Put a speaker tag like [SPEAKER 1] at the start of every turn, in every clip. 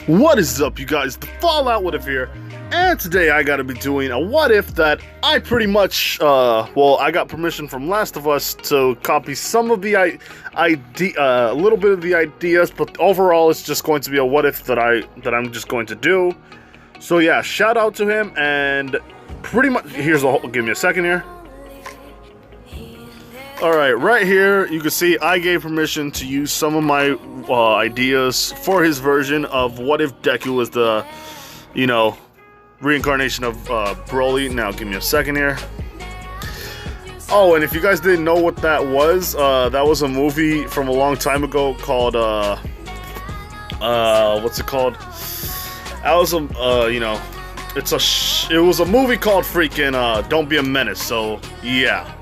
[SPEAKER 1] What is up, you guys? The Fallout What If here, and today I gotta be doing a what if that I pretty much, I got permission from Last of Us to copy some of the a little bit of the ideas, but overall it's just going to be a what if that I'm just going to do. So yeah, shout out to him, and pretty much, give me a second here. Alright, right here, you can see I gave permission to use some of my ideas for his version of what if Deku was the, reincarnation of Broly. Now, give me a second here. Oh, and if you guys didn't know what that was a movie from a long time ago called, what's it called? That was it was a movie called freaking, Don't Be a Menace, so, yeah.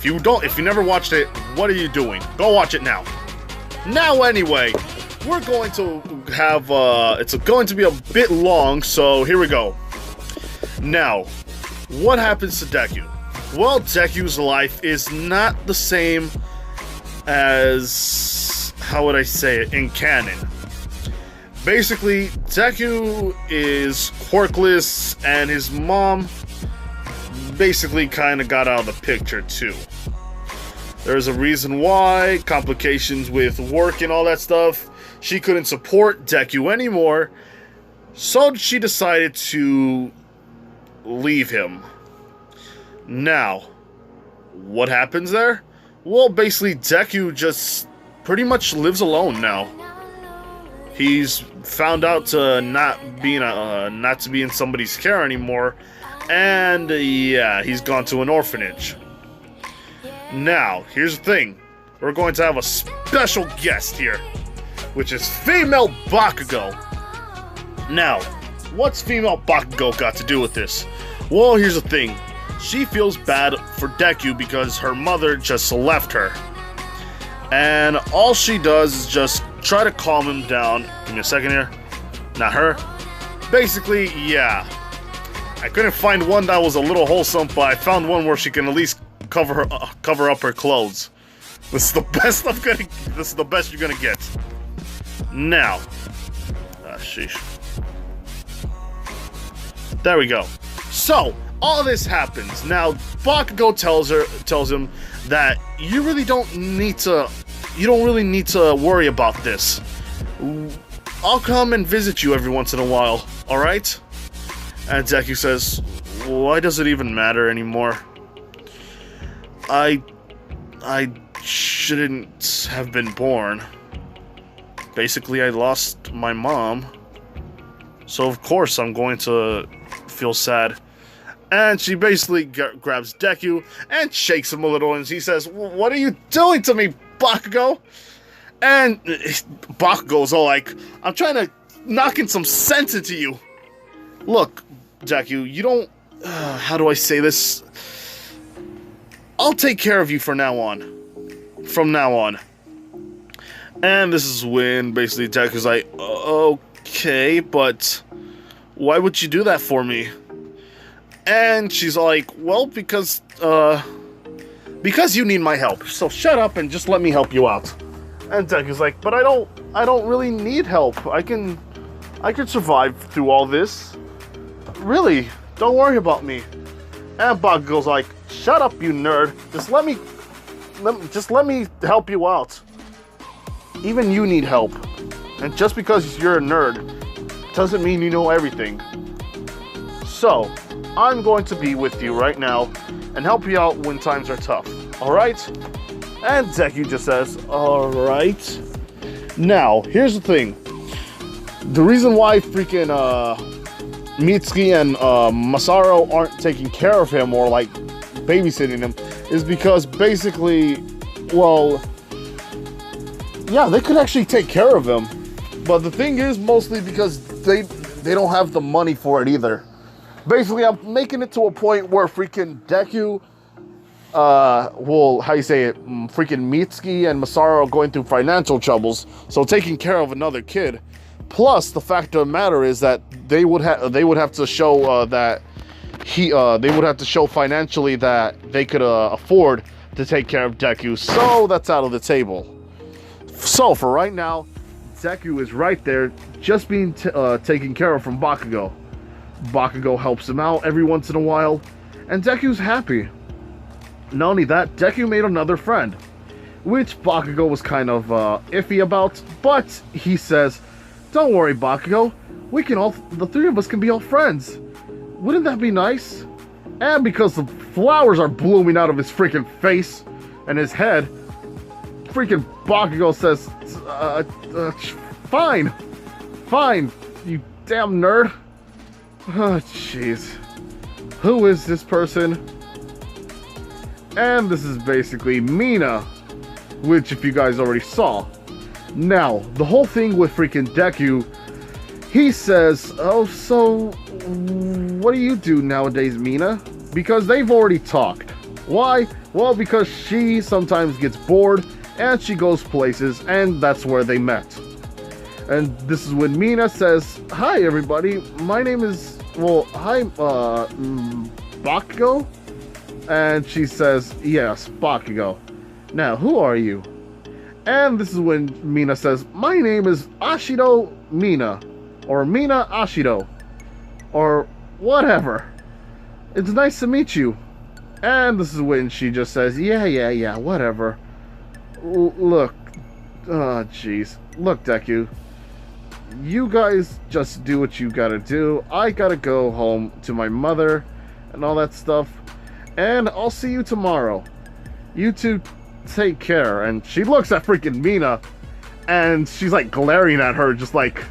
[SPEAKER 1] If you never watched it, what are you doing? Go watch it now. Now, anyway, we're going to have, it's going to be a bit long, so here we go. Now, what happens to Deku? Well, Deku's life is not the same as, how would I say it, in canon. Basically, Deku is quirkless, and his mom basically kind of got out of the picture too. There's a reason why, complications with work and all that stuff. She couldn't support Deku anymore, so she decided to leave him. Now, what happens there? Well, basically Deku just pretty much lives alone now. He's found out to not to be in somebody's care anymore. And yeah, he's gone to an orphanage. Now, here's the thing. We're going to have a special guest here, which is female Bakugo. Now, what's female Bakugo got to do with this? Well, here's the thing. She feels bad for Deku because her mother just left her. And all she does is just try to calm him down. Give me a second here. Not her. Basically, yeah. I couldn't find one that was a little wholesome, but I found one where she can at least cover up her clothes. This is the best you're gonna get. Now, sheesh. There we go. So all this happens. Now Bakugo tells him that you don't really need to worry about this. I'll come and visit you every once in a while. All right? And Deku says, why does it even matter anymore? I shouldn't have been born. Basically, I lost my mom. So of course I'm going to feel sad. And she basically grabs Deku and shakes him a little, and he says, what are you doing to me, Bakugo? And Bakugo's all like, I'm trying to knock in some sense into you. Look, Deku, you don't... how do I say this? I'll take care of you from now on. And this is when basically Deku's like, okay, but why would you do that for me? And she's like, well, because you need my help. So shut up and just let me help you out. And Deku's like, but I don't really need help. I can survive through all this. Really, don't worry about me. And Bakugo's like, shut up, you nerd. Just let me help you out. Even you need help. And just because you're a nerd doesn't mean you know everything. So, I'm going to be with you right now and help you out when times are tough. Alright? And Deku just says, alright. Now, here's the thing. The reason why freaking, Mitsuki and Masaru aren't taking care of him or like babysitting him is because basically, well, yeah, they could actually take care of him, but the thing is mostly because they don't have the money for it either. Basically, I'm making it to a point where freaking Deku, freaking Mitsuki and Masaru are going through financial troubles, so taking care of another kid. Plus, the fact of the matter is that they would have to show they would have to show financially that they could afford to take care of Deku. So that's out of the table. So for right now, Deku is right there, just being taken care of from Bakugo. Bakugo helps him out every once in a while, and Deku's happy. Not only that, Deku made another friend, which Bakugo was kind of iffy about, but he says, "Don't worry, Bakugo, the three of us can be all friends. Wouldn't that be nice?" And because the flowers are blooming out of his freaking face and his head, freaking Bakugo says, fine, you damn nerd. Oh, jeez. Who is this person? And this is basically Mina, which if you guys already saw. Now, the whole thing with freaking Deku, he says, "Oh, so what do you do nowadays, Mina?" Because they've already talked. Why? Well, because she sometimes gets bored and she goes places, and that's where they met. And this is when Mina says, "Hi everybody, my name is, Bakugo?" And she says, "Yes, Bakugo. Now, who are you?" And this is when Mina says, "My name is Ashido Mina, or Mina Ashido, or whatever. It's nice to meet you." And this is when she just says, yeah, whatever. Look, oh jeez. Look, Deku, you guys just do what you gotta do. I gotta go home to my mother and all that stuff. And I'll see you tomorrow. You two take care." And she looks at freaking Mina, and she's like glaring at her, just like,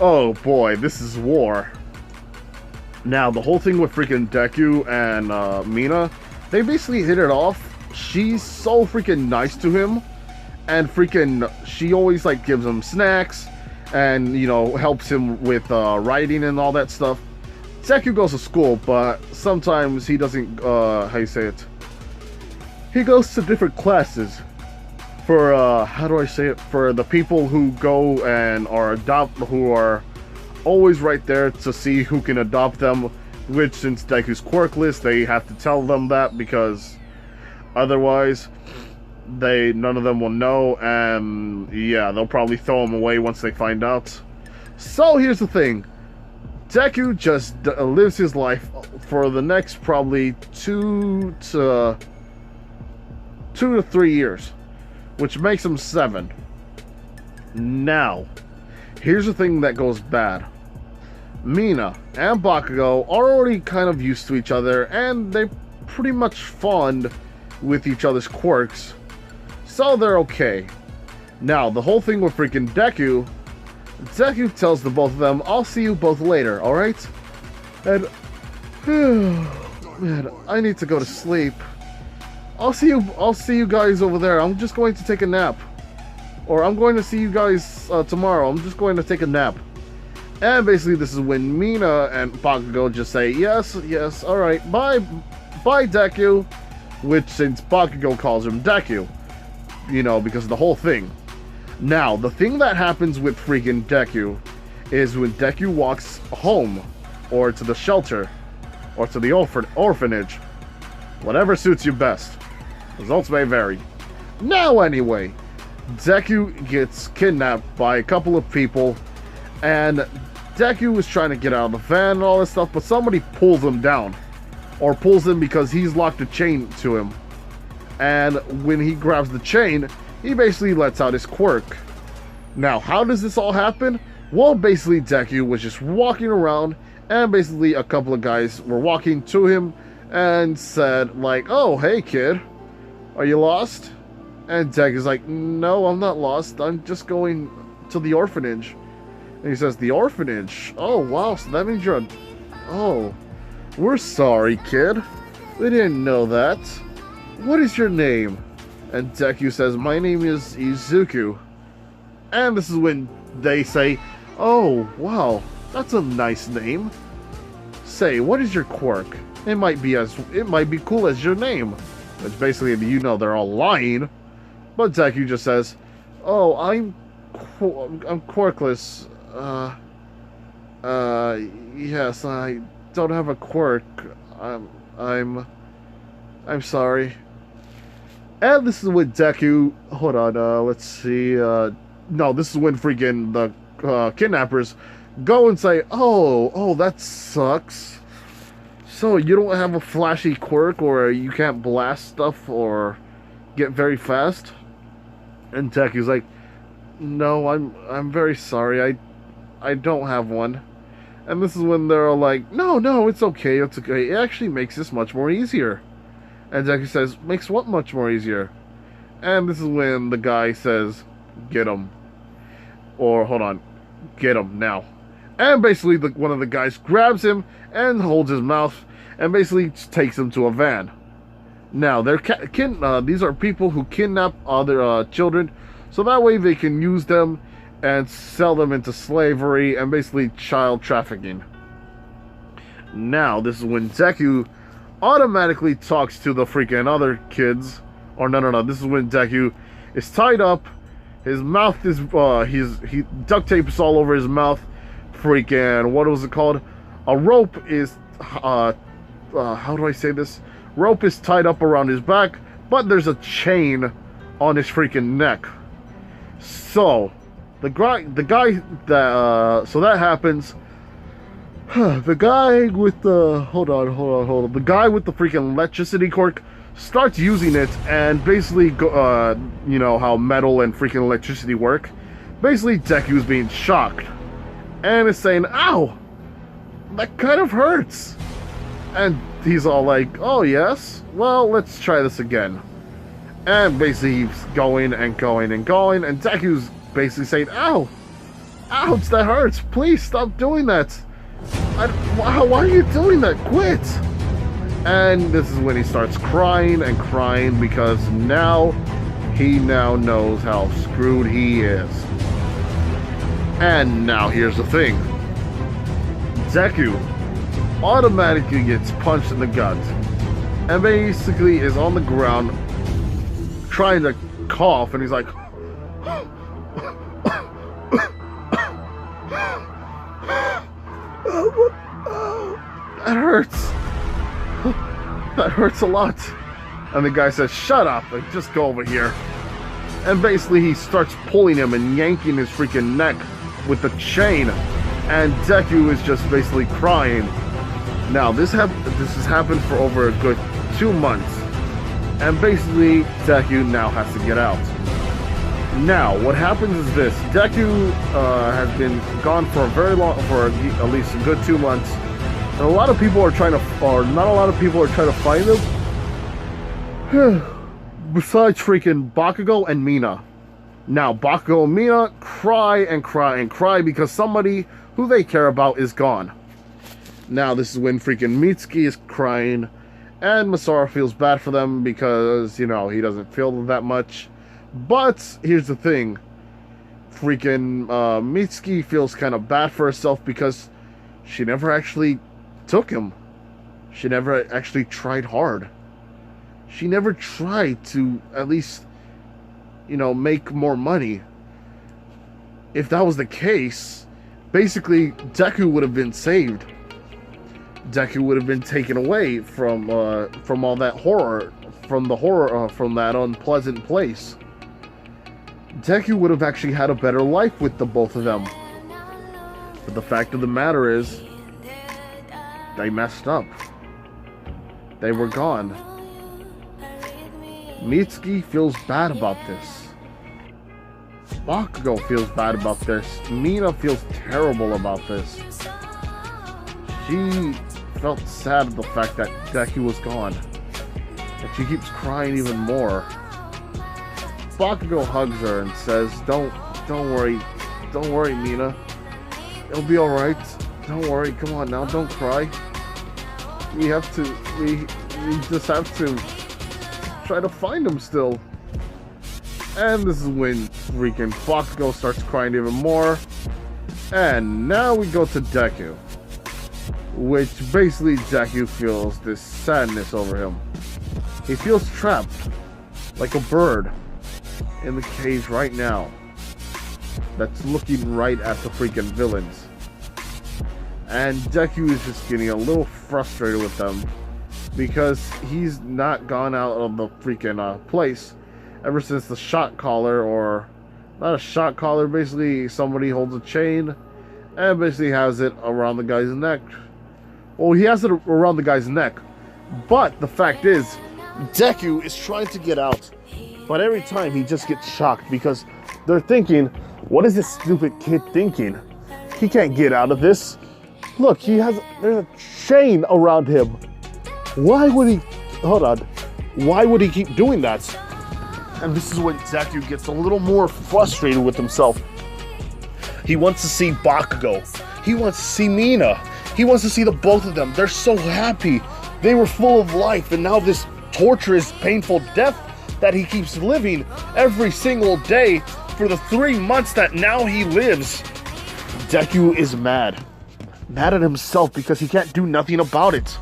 [SPEAKER 1] oh boy, this is war. Now, the whole thing with freaking Deku and Mina, they basically hit it off. She's so freaking nice to him, and freaking, she always like gives him snacks, and you know, helps him with writing and all that stuff. Deku goes to school, but sometimes he doesn't, how you say it? He goes to different classes for, how do I say it? For the people who go and who are always right there to see who can adopt them, which since Deku's quirkless, they have to tell them that, because otherwise none of them will know, and yeah, they'll probably throw him away once they find out. So here's the thing. Deku just lives his life for the next probably 2 to 3 years, which makes him 7. Now, here's the thing that goes bad. Mina and Bakugo are already kind of used to each other, and they're pretty much fond with each other's quirks, so they're okay. Now, the whole thing with freaking Deku tells the both of them, "I'll see you both later, alright?" And, man, I need to go to sleep. I'll see you guys over there. I'm just going to take a nap. Or I'm going to see you guys tomorrow. I'm just going to take a nap. And basically this is when Mina and Bakugo just say, yes, alright, bye Deku. Which, since Bakugo calls him Deku, you know, because of the whole thing. Now, the thing that happens with freaking Deku is when Deku walks home, or to the shelter, or to the orphanage, whatever suits you best. Results may vary. Now anyway, Deku gets kidnapped by a couple of people, and Deku is trying to get out of the van and all this stuff, but somebody pulls him down. Or pulls him because he's locked a chain to him. And when he grabs the chain, he basically lets out his quirk. Now, how does this all happen? Well, basically Deku was just walking around, and basically a couple of guys were walking to him and said, like, "Oh, hey kid, are you lost?" And Deku's like, "No, I'm not lost. I'm just going to the orphanage." And he says, "The orphanage? Oh, wow, so that means you're Oh, we're sorry, kid. We didn't know that. What is your name?" And Deku says, "My name is Izuku." And this is when they say, "Oh, wow, that's a nice name. Say, what is your quirk? It might be cool as your name." Which basically, you know, they're all lying. But Deku just says, "Oh, I'm quirkless. Yes, I don't have a quirk. I'm sorry." And this is when Deku, hold on, let's see, no, this is when freaking the kidnappers go and say, oh, that sucks. So you don't have a flashy quirk, or you can't blast stuff or get very fast? And Deku's like, no, I'm very sorry. I don't have one. And this is when they're all like, no, it's okay. It actually makes this much more easier. And Deku says, makes what much more easier? And this is when the guy says, get him. Or, hold on, get him now. And basically, one of the guys grabs him and holds his mouth and basically takes him to a van. Now, these are people who kidnap other children, so that way they can use them and sell them into slavery and basically child trafficking. Now, this is when Deku automatically talks to the freaking other kids. Or no, this is when Deku is tied up. His mouth is, he duct tape is all over his mouth. Freaking, what was it called? A rope is, how do I say this? Rope is tied up around his back, but there's a chain on his freaking neck. So, so that happens. The guy with the, hold on. The guy with the freaking electricity quirk starts using it, and basically, you know how metal and freaking electricity work. Basically, Deku's being shocked, and is saying, ow, that kind of hurts. And he's all like, oh yes? Well, let's try this again. And basically he's going, and Deku's basically saying, ow! Ouch, that hurts! Please stop doing that! Why are you doing that? Quit! And this is when he starts crying because he now knows how screwed he is. And now here's the thing. Deku automatically gets punched in the gut and basically is on the ground trying to cough, and he's like, that hurts. That hurts a lot. And the guy says, shut up, like, just go over here. And basically he starts pulling him and yanking his freaking neck with the chain, and Deku is just basically crying. Now, this has happened for over a good 2 months, and basically, Deku now has to get out. Now, what happens is this. Deku has been gone for at least a good 2 months, and not a lot of people are trying to find him, besides freaking Bakugo and Mina. Now, Bakugo and Mina cry because somebody who they care about is gone. Now, this is when freaking Mitsuki is crying, and Masaru feels bad for them because, you know, he doesn't feel that much. But here's the thing. Freaking Mitsuki feels kind of bad for herself because she never actually took him. She never actually tried hard. She never tried to at least, you know, make more money. If that was the case, basically Deku would have been saved. Deku would have been taken away from all that horror, from that unpleasant place. Deku would have actually had a better life with the both of them. But the fact of the matter is, they messed up. They were gone. Mitsuki feels bad about this. Bakugo feels bad about this. Mina feels terrible about this. She felt sad at the fact that Deku was gone. And she keeps crying even more. Bakugo hugs her and says, Don't worry, Mina. It'll be alright. Don't worry, come on now, don't cry. We just have to try to find him still. And this is when freaking Bakugo starts crying even more. And now we go to Deku. Which basically Deku feels this sadness over him. He feels trapped, like a bird, in the cage right now, that's looking right at the freaking villains. And Deku is just getting a little frustrated with them because he's not gone out of the freaking place ever since the shot caller, or Not a shock collar. Basically, somebody holds a chain and basically has it around the guy's neck. Well, he has it around the guy's neck. But the fact is, Deku is trying to get out. But every time he just gets shocked because they're thinking, what is this stupid kid thinking? He can't get out of this. Look, there's a chain around him. Why would he, hold on. Why would he keep doing that? And this is when Deku gets a little more frustrated with himself. He wants to see Bakugo. He wants to see Mina. He wants to see the both of them. They're so happy. They were full of life, and now this torturous, painful death that he keeps living every single day for the 3 months that now he lives. Deku is mad. Mad at himself because he can't do nothing about it.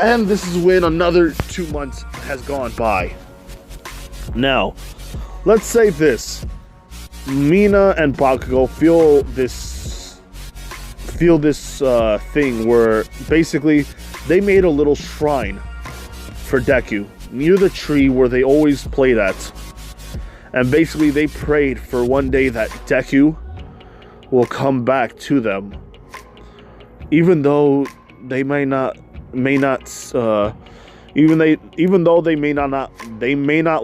[SPEAKER 1] And this is when another 2 months has gone by. Now, let's say this. Mina and Bakugo feel this thing where basically they made a little shrine for Deku near the tree where they always played at. And basically they prayed for one day that Deku will come back to them. Even though they may not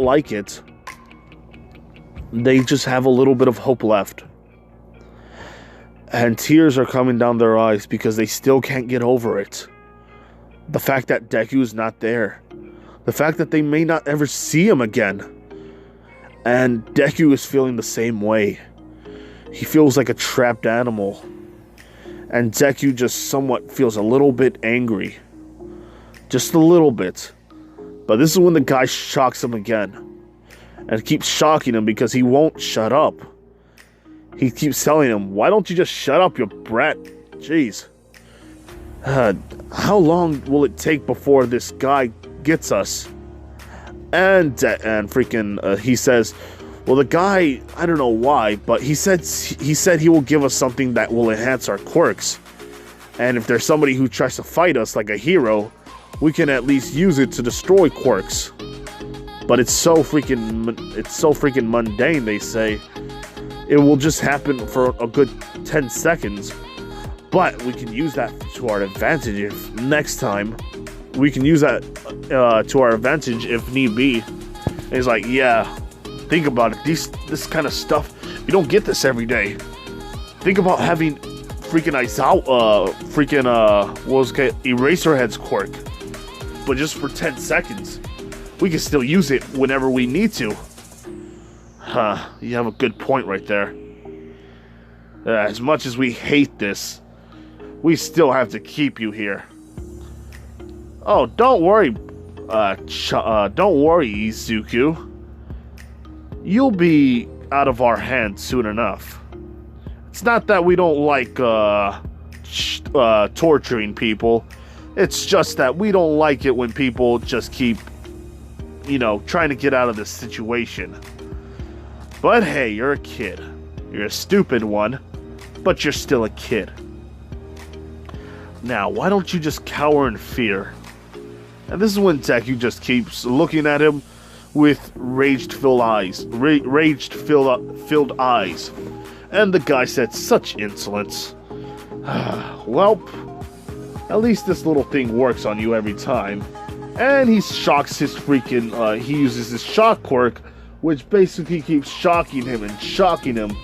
[SPEAKER 1] like it, they just have a little bit of hope left. And tears are coming down their eyes because they still can't get over it. The fact that Deku is not there. The fact that they may not ever see him again. And Deku is feeling the same way. He feels like a trapped animal. And Deku just somewhat feels a little bit angry. Just a little bit. But this is when the guy shocks him again. And keeps shocking him because he won't shut up. He keeps telling him, why don't you just shut up, you brat? Jeez. How long will it take before this guy gets us? And freaking, he says, well, the guy, I don't know why, but he said he will give us something that will enhance our quirks. And if there's somebody who tries to fight us like a hero, we can at least use it to destroy quirks. But it's so freaking mundane, they say. It will just happen for a good 10 seconds. But we can use that to our advantage if next time. We can use that to our advantage if need be. And he's like, yeah, think about it. This kind of stuff, you don't get this every day. Think about having freaking Eraserhead's quirk. But just for 10 seconds. We can still use it whenever we need to. Huh, you have a good point right there. As much as we hate this, we still have to keep you here. Oh, don't worry, Izuku. You'll be out of our hands soon enough. It's not that we don't like torturing people. It's just that we don't like it when people just keep, trying to get out of this situation. But hey, you're a kid. You're a stupid one, but you're still a kid. Now, why don't you just cower in fear? And this is when Deku just keeps looking at him with rage-filled eyes. Filled eyes. And the guy said, such insolence. Welp, at least this little thing works on you every time. And he shocks his freaking, he uses his shock quirk, which basically keeps shocking him and shocking him.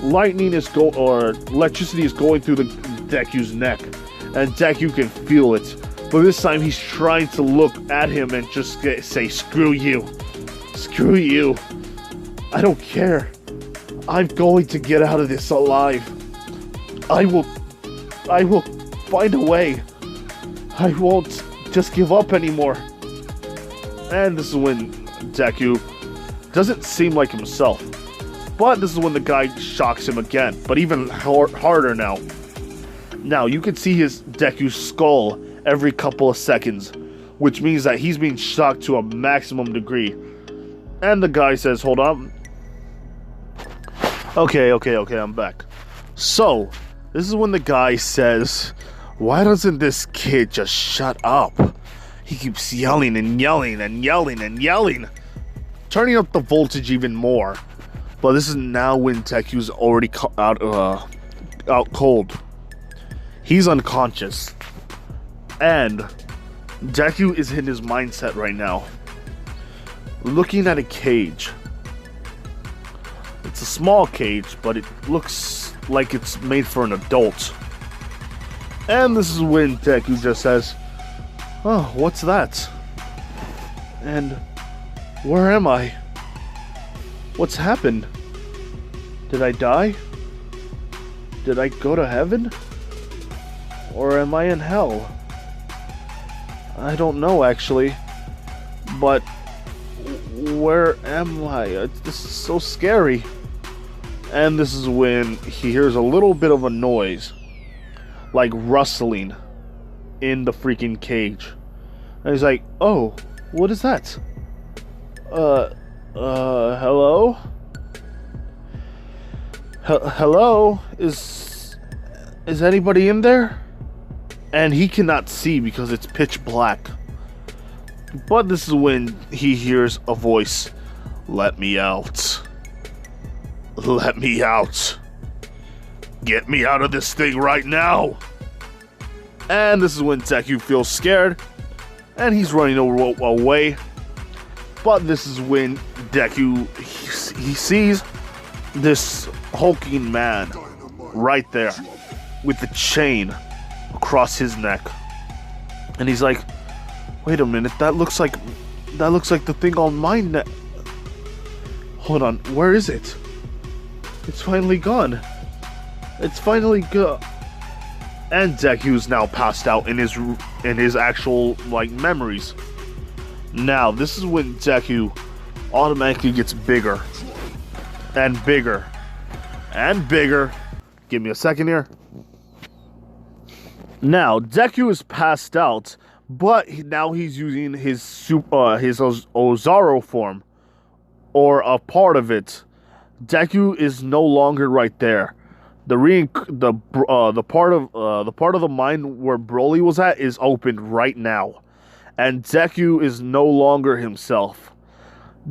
[SPEAKER 1] Electricity is going through the Deku's neck, and Deku can feel it. But this time he's trying to look at him and just say, screw you. Screw you. I don't care. I'm going to get out of this alive. I will find a way. I won't just give up anymore. And this is when Deku doesn't seem like himself. But this is when the guy shocks him again, but even harder now. Now, you can see his Deku's skull every couple of seconds, which means that he's being shocked to a maximum degree. And the guy says, hold on. Okay, I'm back. So, this is when the guy says, why doesn't this kid just shut up? He keeps yelling and yelling and yelling and yelling, turning up the voltage even more. But this is now when Deku's already out cold. He's unconscious. And Deku is in his mindset right now, looking at a cage. It's a small cage, but it looks like it's made for an adult. And this is when Deku just says, "Oh, what's that? And where am I? What's happened? Did I die? Did I go to heaven? Or am I in hell? I don't know, actually. But where am I? This is so scary." And this is when he hears a little bit of a noise, like rustling in the freaking cage. And he's like, "Oh, what is that? Hello? Hello? Is anybody in there?" And he cannot see because it's pitch black. But this is when he hears a voice. "Let me out. Let me out. Get me out of this thing right now." And this is when Deku feels scared, and he's running away. But this is when Deku, he sees this hulking man right there with the chain across his neck. And he's like, "Wait a minute, that looks like the thing on my neck. Hold on, where is it? It's finally gone. It's finally gone." And Deku's now passed out in his actual memories. Now this is when Deku automatically gets bigger and bigger and bigger. Give me a second here. Now Deku is passed out, but now he's using his Ozaru form, or a part of it. Deku is no longer right there. The part of the mind where Broly was at is open right now, and Deku is no longer himself.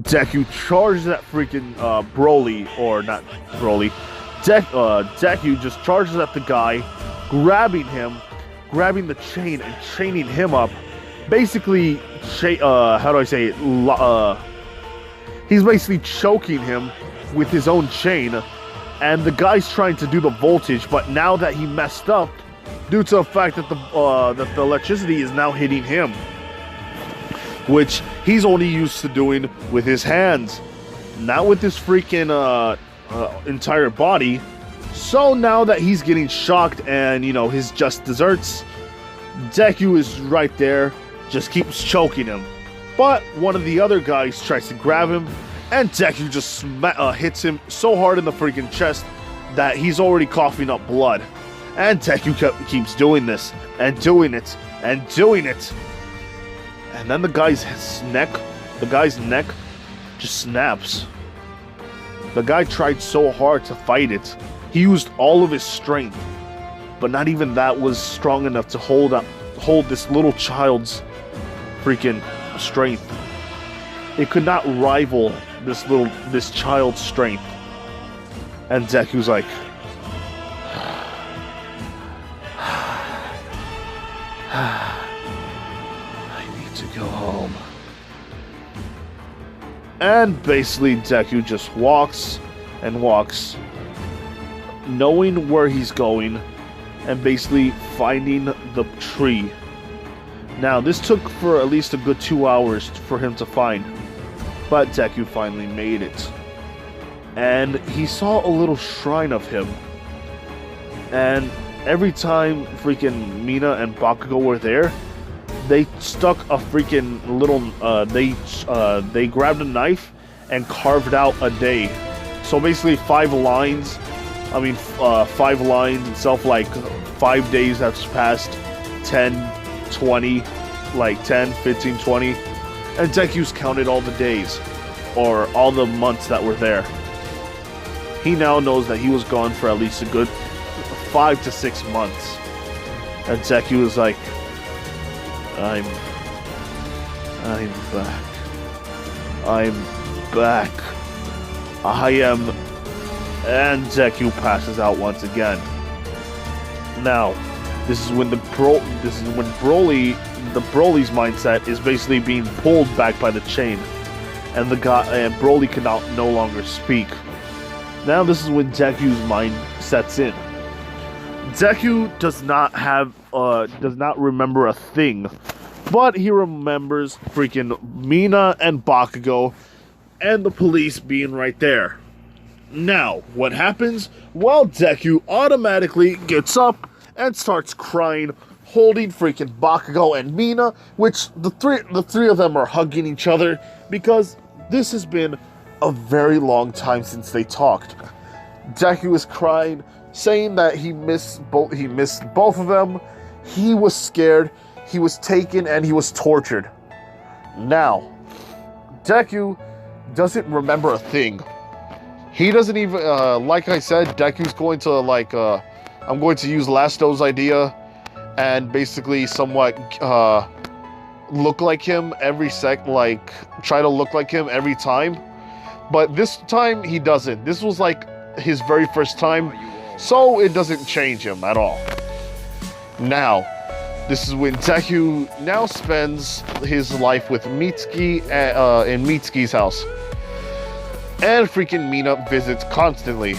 [SPEAKER 1] Deku charges at freaking Broly, or not Broly. Deku just charges at the guy, grabbing the chain and chaining him up. Basically, how do I say it? He's basically choking him with his own chain. And the guy's trying to do the voltage, but now that he messed up, due to the fact that the electricity is now hitting him, which he's only used to doing with his hands, not with his freaking entire body. So now that he's getting shocked and his just desserts, Deku is right there, just keeps choking him. But one of the other guys tries to grab him, and Deku just hits him so hard in the freaking chest that he's already coughing up blood. And Deku keeps doing this, and doing it, and doing it. And then the guy's neck just snaps. The guy tried so hard to fight it. He used all of his strength, but not even that was strong enough to hold this little child's freaking strength. It could not rival this child's strength. And Deku's like, "I need to go home." And basically Deku just walks and walks, knowing where he's going, and basically finding the tree. Now this took for at least a good 2 hours for him to find. But Deku finally made it. And he saw a little shrine of him. And every time freaking Mina and Bakugo were there, they stuck a freaking little, they grabbed a knife and carved out a day. So basically 5 lines, 5 lines itself, like 5 days that's passed, 10, 20, 10, 15, 20. And Deku's counted all the days, or all the months that were there. He now knows that he was gone for at least a good 5 to 6 months. And Deku is like, I'm back. I'm back. I am and Deku passes out once again. Now, this is when Broly's mindset is basically being pulled back by the chain, and Broly can no longer speak. Now this is when Deku's mind sets in. Deku does not remember a thing, but he remembers freaking Mina and Bakugo and the police being right there. Now, what happens? Well, Deku automatically gets up and starts crying, holding freaking Bakugo and Mina, which the three of them are hugging each other because this has been a very long time since they talked. Deku is crying, saying that he missed both of them. He was scared, he was taken, and he was tortured. Now, Deku doesn't remember a thing. He doesn't even, like I said, Deku's going to, I'm going to use Lasto's idea and basically somewhat, look like him every try to look like him every time. But this time, he doesn't. This was, his very first time, so it doesn't change him at all. Now, this is when Deku now spends his life with Mitsuki in Mitsuki's house. And freaking Mina visits constantly.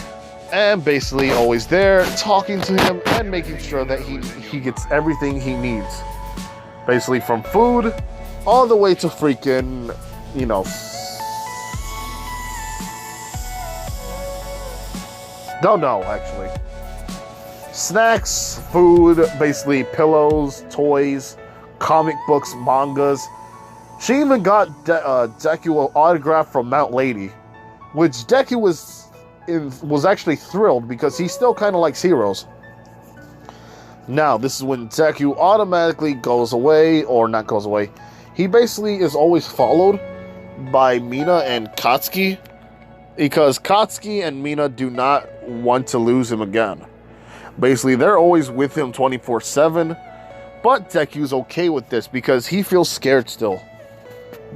[SPEAKER 1] And basically always there, talking to him and making sure that he gets everything he needs. Basically from food, all the way to freaking, No, actually. Snacks, food, basically pillows, toys, comic books, mangas. She even got Deku an autograph from Mount Lady, which Deku was actually thrilled because he still kind of likes heroes. Now, this is when Deku automatically goes away, or not goes away. He basically is always followed by Mina and Katsuki, because Katsuki and Mina do not want to lose him again. Basically, they're always with him 24/7, but Deku's okay with this because he feels scared still.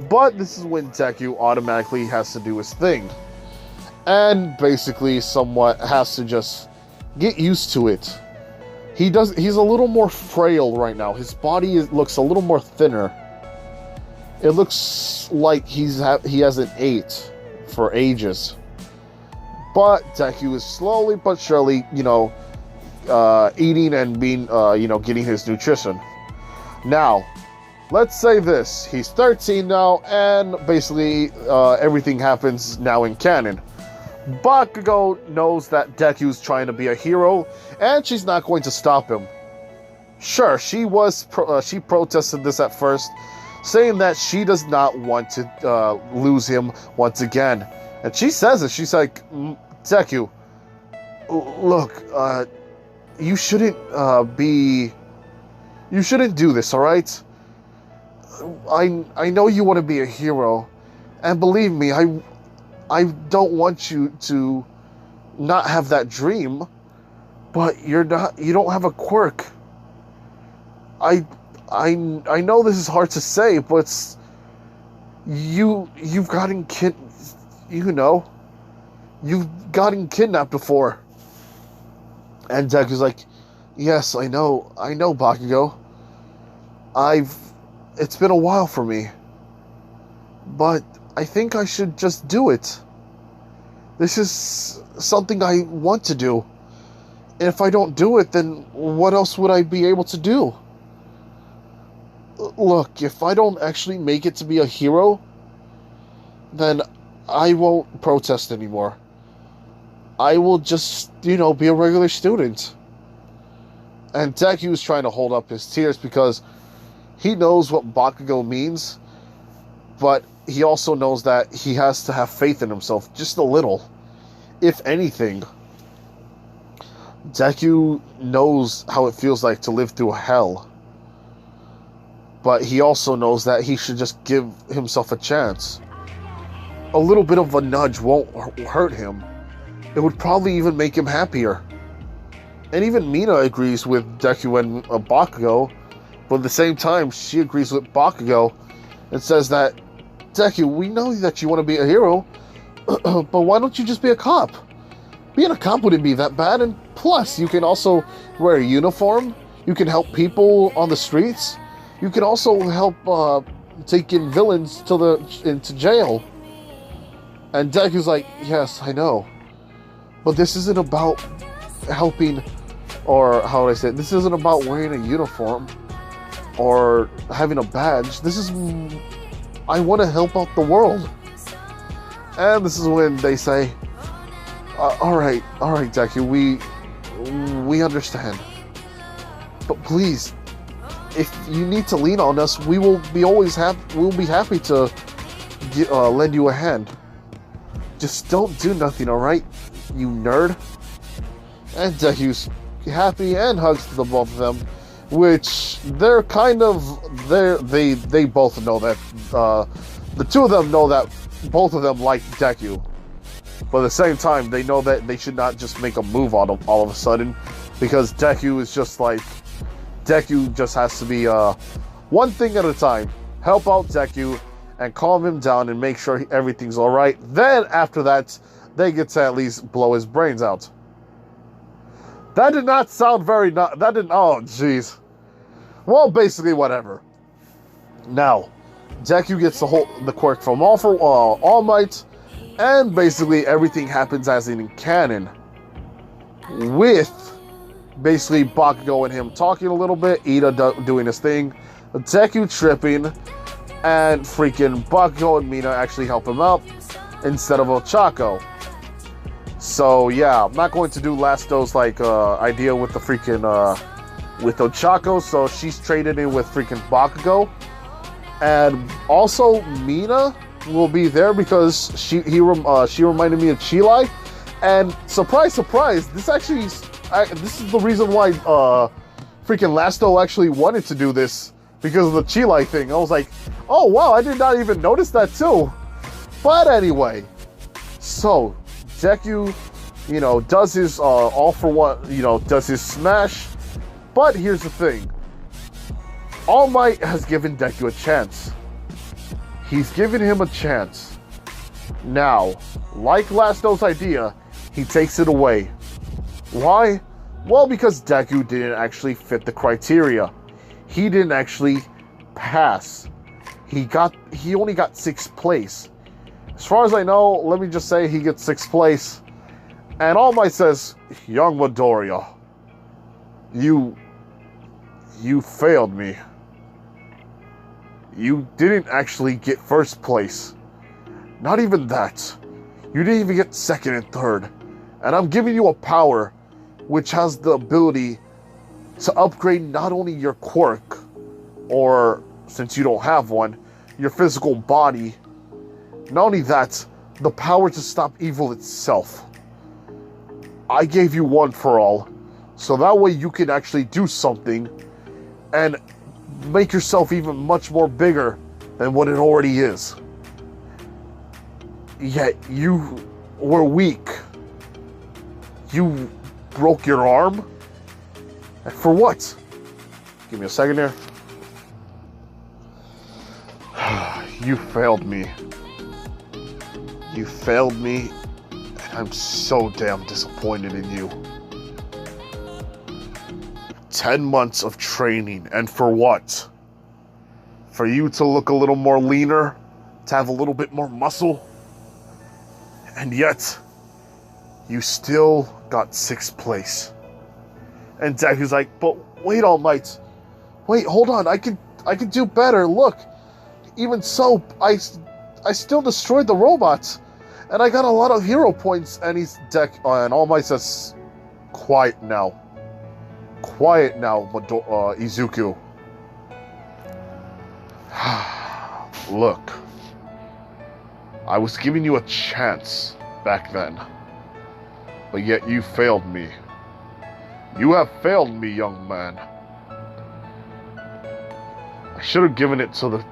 [SPEAKER 1] But this is when Deku automatically has to do his thing, and basically somewhat has to just get used to it. He's a little more frail right now. His body looks a little more thinner. It looks like he hasn't ate for ages. But Deku is slowly but surely, eating and being, getting his nutrition. Now, let's say this. He's 13 now, and basically everything happens now in canon. Bakugo knows that Deku's trying to be a hero, and she's not going to stop him. Sure, she protested this at first, saying that she does not want to lose him once again. And she says it. She's like, Deku, look, you shouldn't do this, alright? I know you want to be a hero, and believe me, I don't want you to not have that dream, but you don't have a quirk. I know this is hard to say, but you've gotten kidnapped before. And Deku's like, yes, I know, Bakugo. It's been a while for me, but I think I should just do it. This is something I want to do. And if I don't do it, then what else would I be able to do? Look, if I don't actually make it to be a hero, then I won't protest anymore. I will just, be a regular student. And Deku is trying to hold up his tears because he knows what Bakugo means, but he also knows that he has to have faith in himself, just a little, if anything. Deku knows how it feels like to live through hell, but he also knows that he should just give himself a chance. A little bit of a nudge won't hurt him. It would probably even make him happier. And even Mina agrees with Deku and Bakugo, but at the same time, she agrees with Bakugo and says that, Deku, we know that you want to be a hero, but why don't you just be a cop?
[SPEAKER 2] being a cop wouldn't be that bad, and plus, you can also wear a uniform, you can help people on the streets, you can also help take in villains into jail. And Deku's like, yes, I know. But this isn't about helping, or how would I say it? This isn't about wearing a uniform or having a badge. This is, I want to help out the world. And this is when they say, all right, Deku, we understand. But please, if you need to lean on us, we'll be happy to lend you a hand. Just don't do nothing, all right, you nerd. And Deku's happy and hugs the both of them, which they're kind of they both know that the two of them know that both of them like Deku, but at the same time they know that they should not just make a move on him all of a sudden, because Deku just has to be one thing at a time. Help out Deku and calm him down and make sure everything's all right. Then after that, they get to at least blow his brains out. That did not sound very oh jeez. Well, basically whatever. Now, Deku gets the quirk from All Might, and basically everything happens as in canon, with basically Bakugo and him talking a little bit, Ida doing his thing, Deku tripping, and freaking Bakugo and Mina actually help him out instead of Ochako. So yeah, I'm not going to do Lasto's idea with the freaking with Ochako, so she's traded in with freaking Bakugo. And also Mina will be there because she reminded me of Chilai. And surprise, surprise, this is the reason why freaking Lasto actually wanted to do this, because of the Chilai thing. I was like, oh wow, I did not even notice that too. But anyway, so Deku, does his all for one, does his smash. But here's the thing. All Might has given Deku a chance. He's given him a chance. Now, like Lasto's idea, he takes it away. Why? Well, because Deku didn't actually fit the criteria. He didn't actually pass. He only got 6th place. As far as I know, let me just say he gets 6th place. And All Might says, young Midoriya, you failed me. You didn't actually get 1st place. Not even that. You didn't even get 2nd and 3rd. And I'm giving you a power which has the ability to upgrade not only your quirk, or since you don't have one, your physical body. Not only that, the power to stop evil itself. I gave you one for all, so that way you can actually do something and make yourself even much more bigger than what it already is. Yet you were weak. You broke your arm? And for what? Give me a second here. You failed me. You failed me, and I'm so damn disappointed in you. 10 months of training, and for what? For you to look a little more leaner, to have a little bit more muscle, and yet, you still got 6th place. And Deku's like, but wait, All Might. Wait, hold on, I could do better, look. Even so, I still destroyed the robots, and I got a lot of hero points. And and All Might says, quiet now. Quiet now, Izuku. Look, I was giving you a chance back then, but yet you failed me. You have failed me, young man. I should have given it to the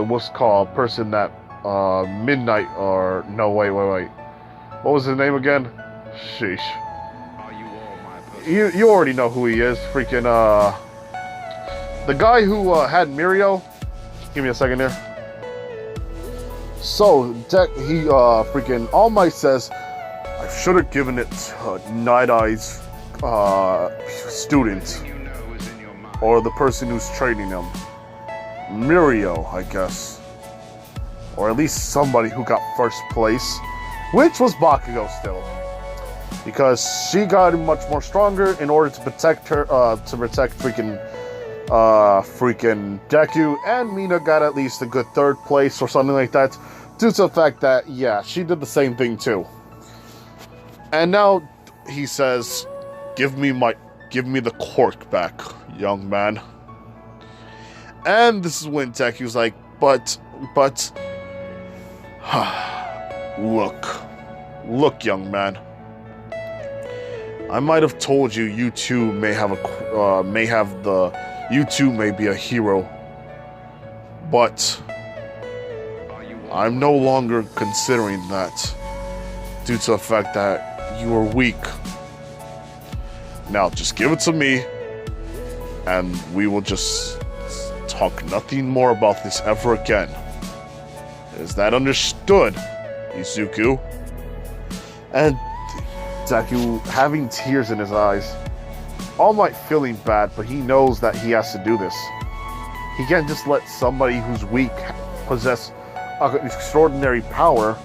[SPEAKER 2] what's called person that Midnight, or no, wait. What was his name again? Sheesh. You already know who he is. Freaking the guy who had Mirio. Give me a second here. So freaking All Might says, I've should have given it to Night Eye's student, or the person who's training him. Mirio, I guess. Or at least somebody who got first place, which was Bakugo still. Because she got much more stronger in order to protect her, freaking Deku, and Mina got at least a good third place or something like that, due to the fact that, yeah, she did the same thing too. And now he says, give me the quirk back, young man. And this is when Deku's like, but, look, young man. I might have told you, you two may be a hero, but I'm no longer considering that, due to the fact that you are weak. Now, just give it to me, and we will just talk nothing more about this ever again. Is that understood, Izuku? And Deku, having tears in his eyes, All Might feeling bad, but he knows that he has to do this. He can't just let somebody who's weak possess extraordinary power.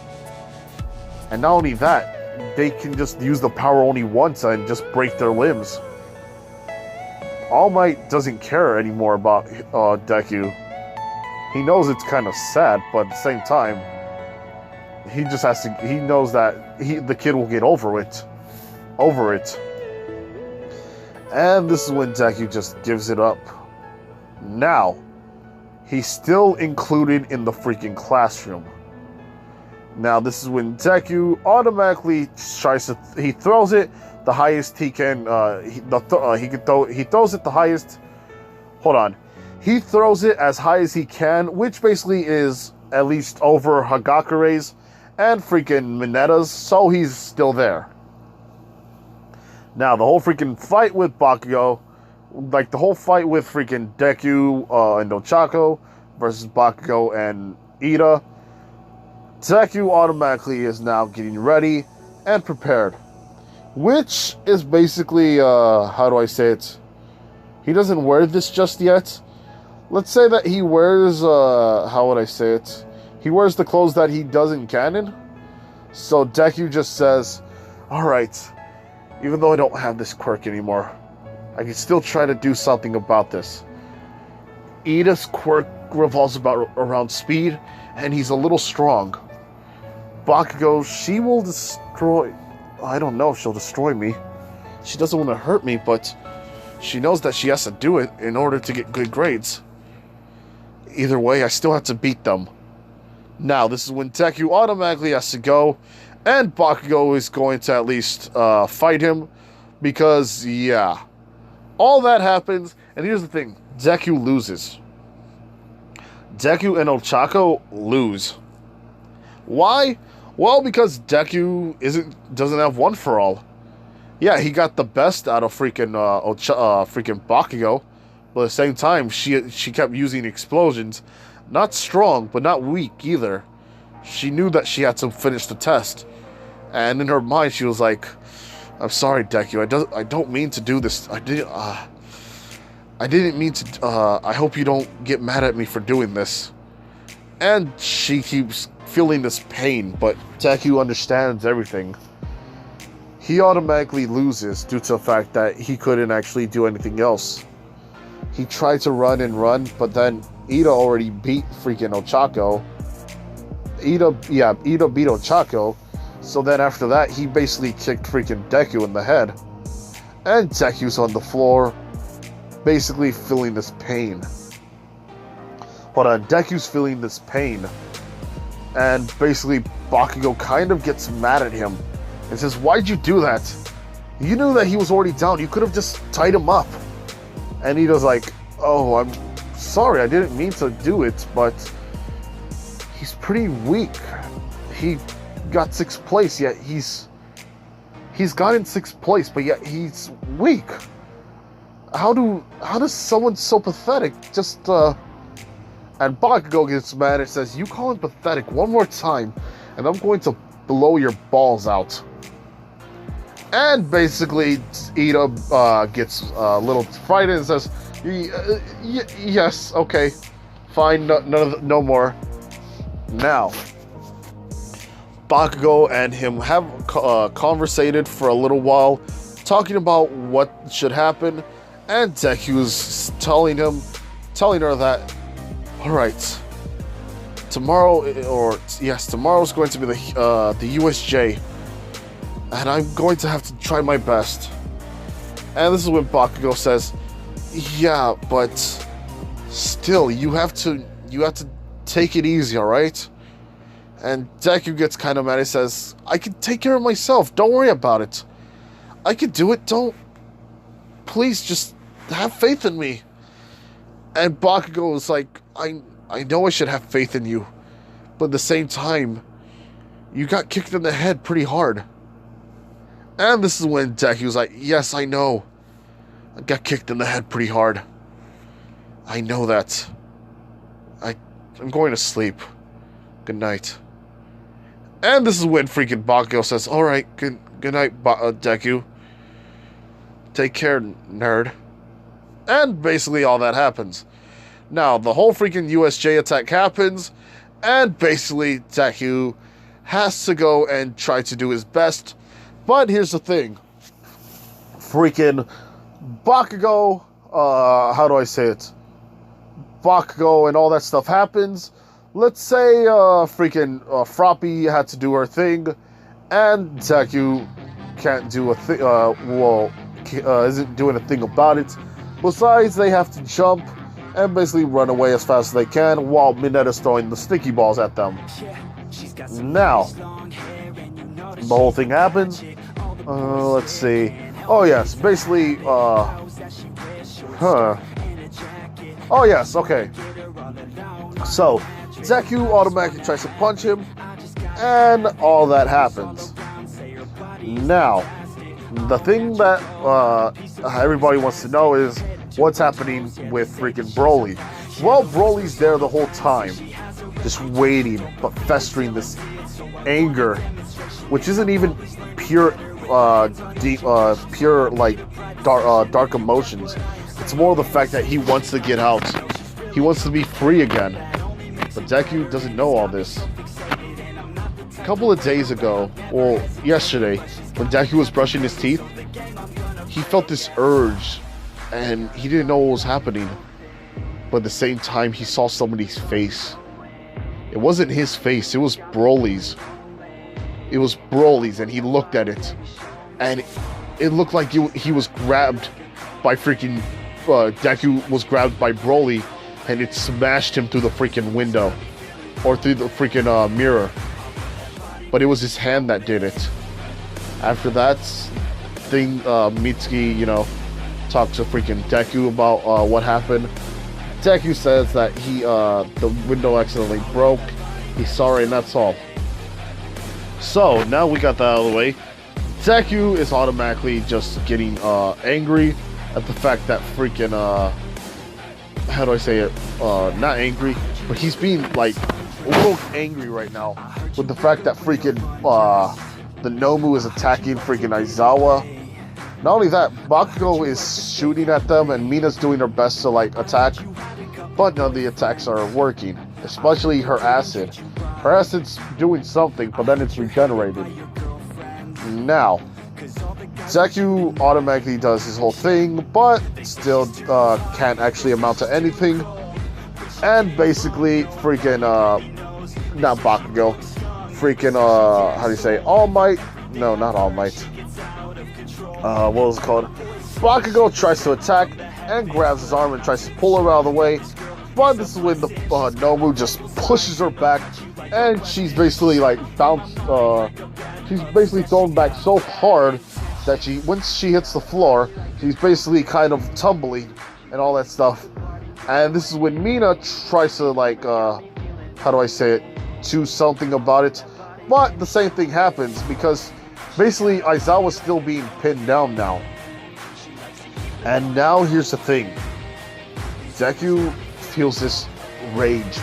[SPEAKER 2] And not only that, they can just use the power only once and just break their limbs. All Might doesn't care anymore about Deku. He knows it's kind of sad, but at the same time, he just has to. He knows that the kid will get over it. And this is when Deku just gives it up. Now, he's still included in the freaking classroom. Now, this is when Deku automatically tries to. He throws it the highest he can. He throws it the highest. Hold on. He throws it as high as he can, which basically is at least over Hagakure's and freaking Minetta's, so he's still there. Now, the whole freaking fight with Bakugo, like the whole fight with freaking Deku and Ochako versus Bakugo and Ida, Deku automatically is now getting ready and prepared. Which is basically, how do I say it? He doesn't wear this just yet. Let's say that he wears, how would I say it? He wears the clothes that he does in canon. So Deku just says, alright, even though I don't have this quirk anymore, I can still try to do something about this. Ida's quirk revolves around speed, and he's a little strong. Bakugo, she will destroy... I don't know if she'll destroy me. She doesn't want to hurt me, but she knows that she has to do it in order to get good grades. Either way, I still have to beat them. Now, this is when Deku automatically has to go, and Bakugo is going to at least fight him, because, yeah. All that happens, and here's the thing. Deku loses. Deku and Ochako lose. Why? Well, because Deku doesn't have one for all. Yeah, he got the best out of freaking freaking Bakugo, but at the same time, she kept using explosions. Not strong, but not weak either. She knew that she had to finish the test, and in her mind, she was like, "I'm sorry, Deku. I don't mean to do this. I didn't mean to. I hope you don't get mad at me for doing this." And she keeps feeling this pain, but Deku understands everything. He automatically loses due to the fact that he couldn't actually do anything else. He tried to run and run, but then Ida already beat freaking Ochako. Ida beat Ochako. So then after that, he basically kicked freaking Deku in the head. And Deku's on the floor, basically feeling this pain. Hold on, Deku's feeling this pain. And basically, Bakugo kind of gets mad at him and says, "Why'd you do that? You knew that he was already down. You could have just tied him up." And Ida's like, "Oh, I'm sorry. I didn't mean to do it, but he's pretty weak. He got 6th place, yet he's gotten 6th place, but yet he's weak. How does someone so pathetic just And Bakugo gets mad and says, "You call him pathetic one more time, and I'm going to blow your balls out." And basically, Ida gets a little frightened and says, yes, okay, fine, no more. Now, Bakugo and him have conversated for a little while, talking about what should happen, and Deku's telling her that, all right, tomorrow's going to be the USJ, and I'm going to have to try my best. And this is when Bakugo says, yeah, but still, you have to take it easy, all right? And Deku gets kind of mad. He says, I can take care of myself. Don't worry about it. I can do it. Please, just have faith in me. And Bakugo is like, I know I should have faith in you, but at the same time, you got kicked in the head pretty hard. And this is when Deku's like, yes, I know. I got kicked in the head pretty hard. I know that. I'm going to sleep. Good night. And this is when freaking Bakugo says, alright, good night, Deku. Take care, nerd. And basically all that happens. Now, the whole freaking USJ attack happens, and basically Deku has to go and try to do his best. But here's the thing. Freaking Bakugo, how do I say it? Bakugo and all that stuff happens. Let's say freaking Froppy had to do her thing, and Deku can't do a thing, isn't doing a thing about it. Besides, they have to jump and basically run away as fast as they can while Minetta's throwing the sticky balls at them. Now, the whole thing happens. Let's see. Oh yes, basically, oh yes, okay. So, Deku automatically tries to punch him, and all that happens. Now, the thing that everybody wants to know is what's happening with freaking Broly. Well, Broly's there the whole time, just waiting, but festering this anger, which isn't even pure, dark emotions. It's more the fact that he wants to get out. He wants to be free again. But Deku doesn't know all this. A couple of days ago, well, yesterday, when Deku was brushing his teeth, he felt this urge, and he didn't know what was happening. But at the same time, he saw somebody's face. It wasn't his face, it was Broly's. It was Broly's, and he looked at it, and it looked like he was grabbed by freaking... Deku was grabbed by Broly, and it smashed him through the freaking window, or through the freaking mirror. But it was his hand that did it. After that thing, Mitsuki, talked to freaking Deku about what happened. Deku says that the window accidentally broke. He's sorry, and that's all. So now we got that out of the way. Deku is automatically just getting angry at the fact that freaking how do I say it? Not angry, but he's being like a little angry right now with the fact that freaking the Nomu is attacking freaking Aizawa. Not only that, Bakugo is shooting at them, and Mina's doing her best to like attack, but none of the attacks are working. Especially her acid. Her acid's doing something, but then it's regenerated. Now, Deku automatically does his whole thing, but still can't actually amount to anything. And basically, freaking, not Bakugo, freaking, how do you say, All Might? No, not All Might. What was it called? Bakugo tries to attack and grabs his arm and tries to pull her out of the way. But this is when the Nomu just pushes her back, and she's basically like she's basically thrown back so hard that once she hits the floor, she's basically kind of tumbling and all that stuff. And this is when Mina tries to like, how do I say it, do something about it. But the same thing happens because basically Aizawa's still being pinned down now. And now here's the thing. Deku feels this rage.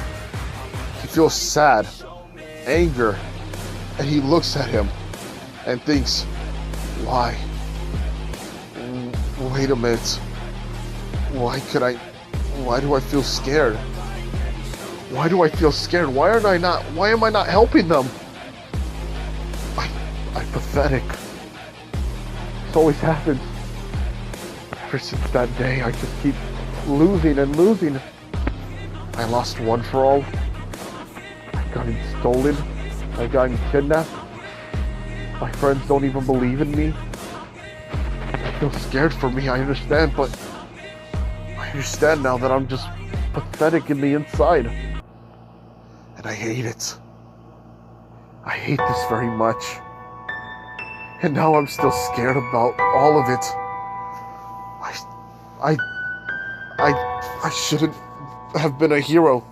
[SPEAKER 2] He feels sad, anger, and he looks at him and thinks, Why? Wait a minute. Why do I feel scared? Why do I feel scared? Why am I not helping them? I'm pathetic. It's always happened. Ever since that day, I just keep losing and losing. I lost One for All. I've gotten stolen. I've gotten kidnapped. My friends don't even believe in me. I feel scared for me, I understand, but I understand now that I'm just pathetic in the inside. And I hate it. I hate this very much. And now I'm still scared about all of it. I shouldn't have been a hero.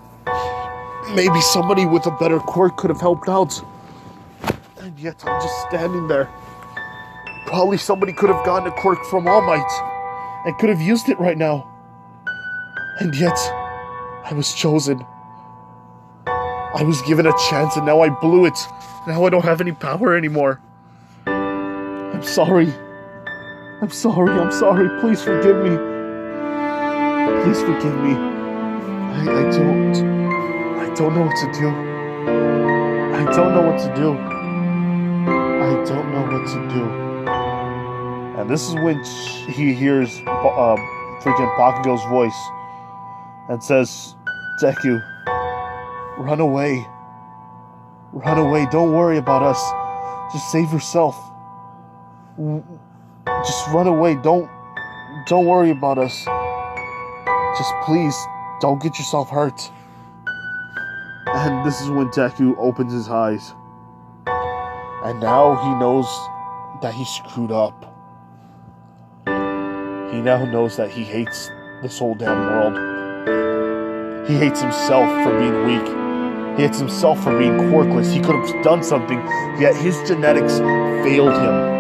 [SPEAKER 2] Maybe somebody with a better quirk could have helped out. And yet I'm just standing there. Probably somebody could have gotten a quirk from All Might and could have used it right now. And yet I was chosen. I was given a chance and now I blew it. Now I don't have any power anymore. I'm sorry. I'm sorry. Please forgive me. Please forgive me. I don't know what to do. I don't know what to do. I don't know what to do. And this is when he hears freaking Bakugo's voice and says, Deku, run away. Run away. Don't worry about us. Just save yourself. Just run away. Don't worry about us. Just please don't get yourself hurt. And this is when Deku opens his eyes. And now he knows that he screwed up. He now knows that he hates this whole damn world. He hates himself for being weak. He hates himself for being quirkless. He could have done something, yet his genetics failed him.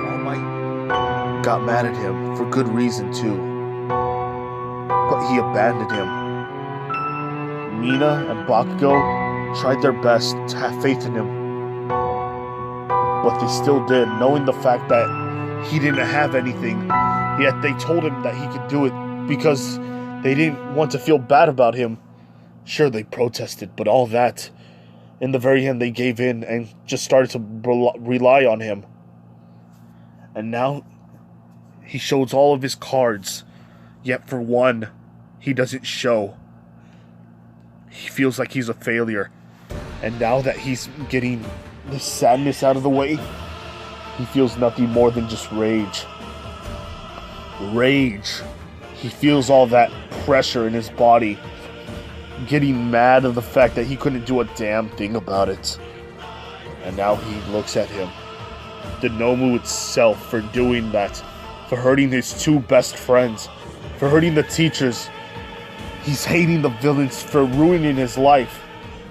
[SPEAKER 2] All Might got mad at him for good reason too. But he abandoned him. Mina and Bakugo tried their best to have faith in him. But they still did, knowing the fact that he didn't have anything. Yet they told him that he could do it because they didn't want to feel bad about him. Sure, they protested, but all that, in the very end, they gave in and just started to rely on him. And now, he shows all of his cards, yet for one, he doesn't show. He feels like he's a failure. And now that he's getting the sadness out of the way, he feels nothing more than just rage. Rage. He feels all that pressure in his body, getting mad of the fact that he couldn't do a damn thing about it. And now he looks at him. The Nomu itself for doing that, for hurting his two best friends, for hurting the teachers. He's hating the villains for ruining his life.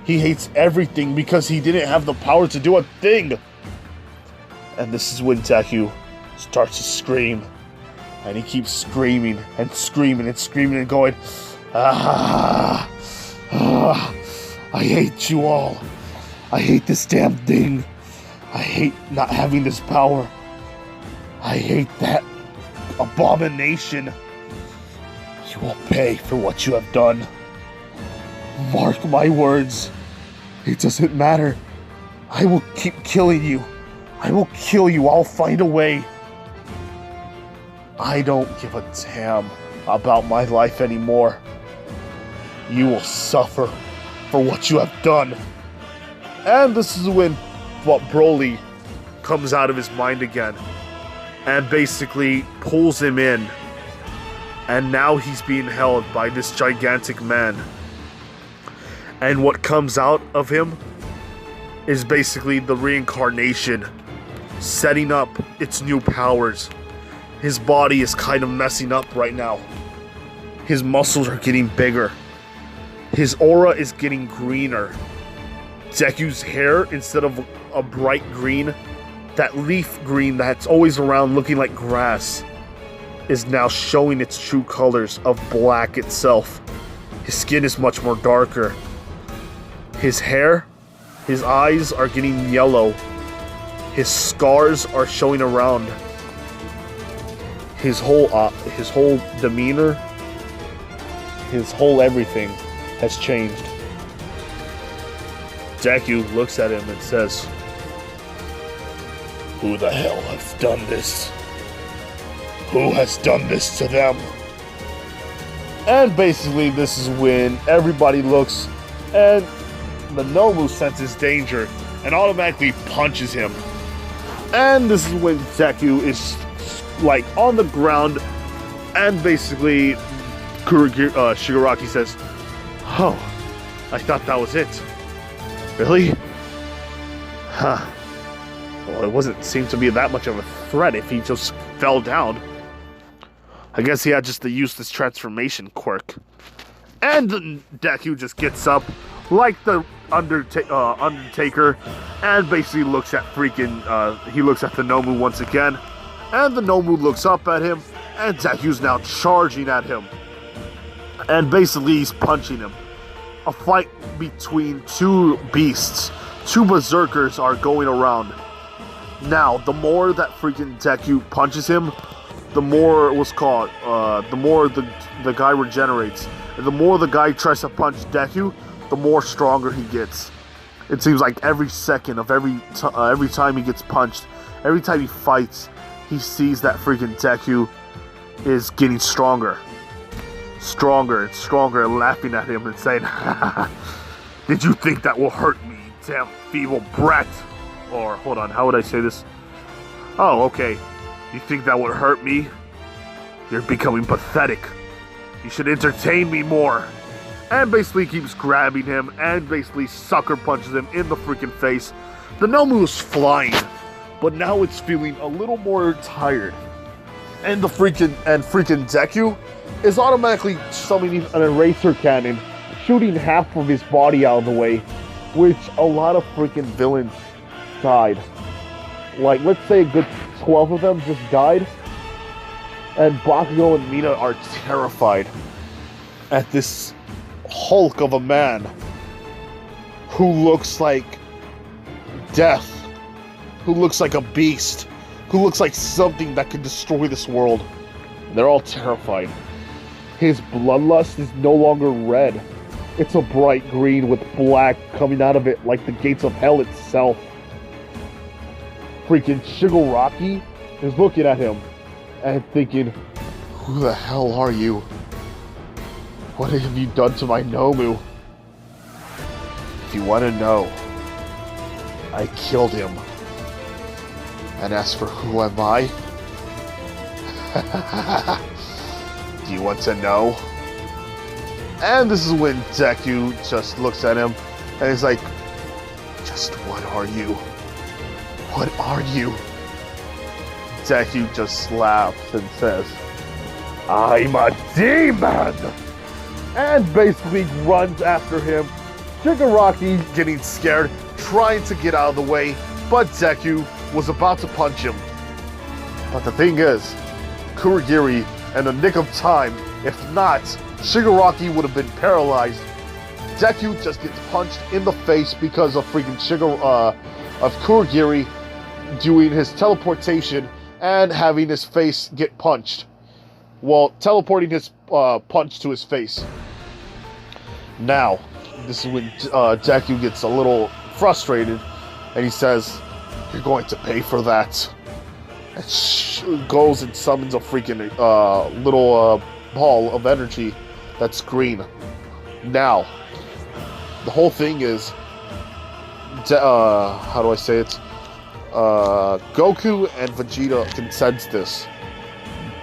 [SPEAKER 2] He hates everything because he didn't have the power to do a thing. And this is when Deku starts to scream. And he keeps screaming and screaming and screaming and going, I hate you all. I hate this damn thing. I hate not having this power. I hate that abomination. You will pay for what you have done. Mark my words. It doesn't matter. I will keep killing you. I will kill you. I'll find a way. I don't give a damn about my life anymore. You will suffer for what you have done. And this is when Broly comes out of his mind again and basically pulls him in. And now he's being held by this gigantic man. And what comes out of him is basically the reincarnation, setting up its new powers. His body is kind of messing up right now. His muscles are getting bigger. His aura is getting greener. Deku's hair, instead of a bright green, that leaf green that's always around looking like grass, is now showing its true colors of black itself. His skin is much more darker. His hair, his eyes are getting yellow.
[SPEAKER 1] His scars are showing around. His whole demeanor, his whole everything has changed. Deku looks at him and says, "Who the hell has done this? Who has done this to them?" And basically, this is when everybody looks, and the Nomu senses danger and automatically punches him. And this is when Deku is like on the ground, and basically Shigaraki says, "Oh, I thought that was it." "Really? Huh. Well, it seem to be that much of a threat if he just fell down. I guess he had just to use this transformation quirk." And Deku just gets up like the Undertaker, and basically looks at he looks at the Nomu once again, and the Nomu looks up at him, and Deku's now charging at him, and basically he's punching him. A fight between two beasts, two berserkers are going around. Now, the more that freaking Deku punches him, the more the more the guy regenerates. And the more the guy tries to punch Deku, the more stronger he gets. It seems like every second of every time he gets punched, every time he fights, he sees that freaking Deku is getting stronger. Stronger and stronger, and laughing at him and saying, "Did you think that will hurt me, damn feeble brat?" Or, hold on, how would I say this? "Oh, okay. You think that would hurt me? You're becoming pathetic. You should entertain me more." And basically keeps grabbing him and basically sucker punches him in the freaking face. The Nomu is flying, but now it's feeling a little more tired. And freaking Deku is automatically summoning an eraser cannon, shooting half of his body out of the way, which a lot of freaking villains died. Like, let's say a good 12 of them just died. And Bakugo and Mina are terrified at this hulk of a man who looks like death, who looks like a beast, who looks like something that could destroy this world. They're all terrified. His bloodlust is no longer red. It's a bright green with black coming out of it like the gates of hell itself. Freaking Shigaraki is looking at him and thinking, "Who the hell are you? What have you done to my Nomu?" "If you want to know, I killed him. And as for who am I? Do you want to know?" And this is when Deku just looks at him and he's like, "Just what are you? What are you?" Deku just laughs and says, "I'm a demon!" And basically runs after him. Shigaraki getting scared, trying to get out of the way, but Deku was about to punch him. But the thing is, Kurogiri, in the nick of time, if not, Shigaraki would have been paralyzed. Deku just gets punched in the face because of freaking Kurogiri doing his teleportation and having his face get punched. Well, teleporting his punch to his face. Now, this is when Deku gets a little frustrated, and he says, "You're going to pay for that." And goes and summons a freaking little ball of energy that's green. Now, the whole thing is, how do I say it? Goku and Vegeta can sense this.